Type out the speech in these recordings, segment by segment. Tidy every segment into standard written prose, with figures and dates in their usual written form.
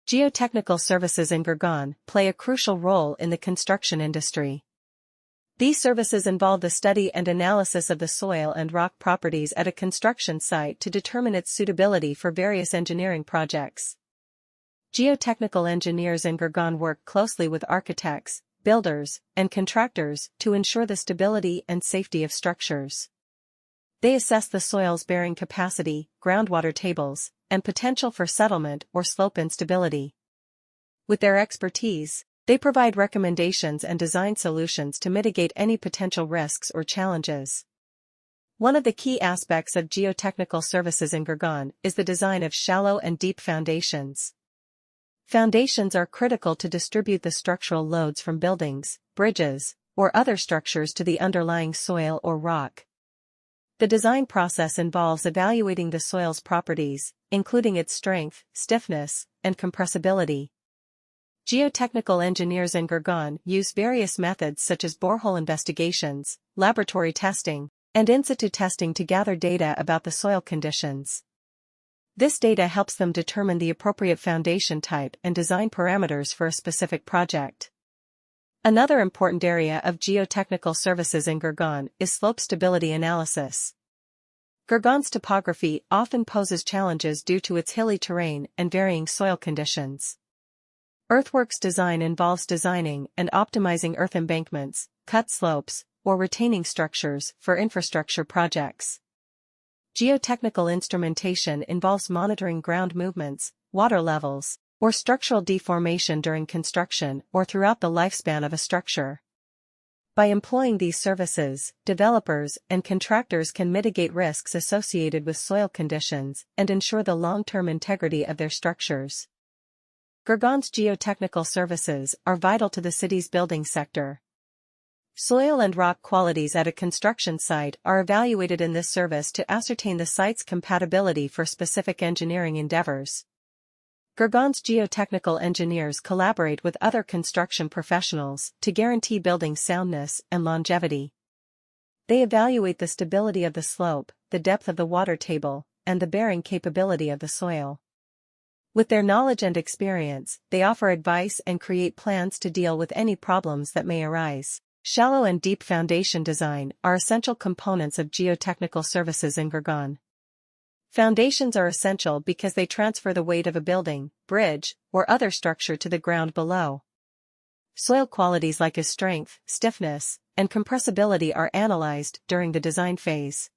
Geotechnical services in Gurgaon play a crucial role in the construction industry. These services involve the study and analysis of the soil and rock properties at a construction site to determine its suitability for various engineering projects. Geotechnical engineers in Gurgaon work closely with architects, builders, and contractors to ensure the stability and safety of structures. They assess the soil's bearing capacity, groundwater tables, and potential for settlement or slope instability. With their expertise, they provide recommendations and design solutions to mitigate any potential risks or challenges. One of the key aspects of geotechnical services in Gurgaon is the design of shallow and deep foundations. Foundations are critical to distribute the structural loads from buildings, bridges, or other structures to the underlying soil or rock. The design process involves evaluating the soil's properties, including its strength, stiffness, and compressibility. Geotechnical engineers in Gurgaon use various methods such as borehole investigations, laboratory testing, and in situ testing to gather data about the soil conditions. This data helps them determine the appropriate foundation type and design parameters for a specific project. Another important area of geotechnical services in Gurgaon is slope stability analysis. Gurgaon's topography often poses challenges due to its hilly terrain and varying soil conditions. Earthworks design involves designing and optimizing earth embankments, cut slopes, or retaining structures for infrastructure projects. Geotechnical instrumentation involves monitoring ground movements, water levels, or structural deformation during construction or throughout the lifespan of a structure. By employing these services, developers and contractors can mitigate risks associated with soil conditions and ensure the long-term integrity of their structures. Gurgaon's geotechnical services are vital to the city's building sector. Soil and rock qualities at a construction site are evaluated in this service to ascertain the site's compatibility for specific engineering endeavors. Gurgaon's geotechnical engineers collaborate with other construction professionals to guarantee building soundness and longevity. They evaluate the stability of the slope, the depth of the water table, and the bearing capability of the soil. With their knowledge and experience, they offer advice and create plans to deal with any problems that may arise. Shallow and deep foundation design are essential components of geotechnical services in Gurgaon. Foundations are essential because they transfer the weight of a building, bridge, or other structure to the ground below. Soil qualities like its strength, stiffness, and compressibility are analyzed during the design phase.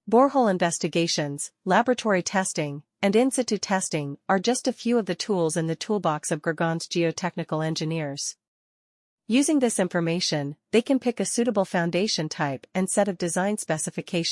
Borehole investigations, laboratory testing, and in situ testing are just a few of the tools in the toolbox of Gurgaon's geotechnical engineers. Using this information, they can pick a suitable foundation type and set of design specifications.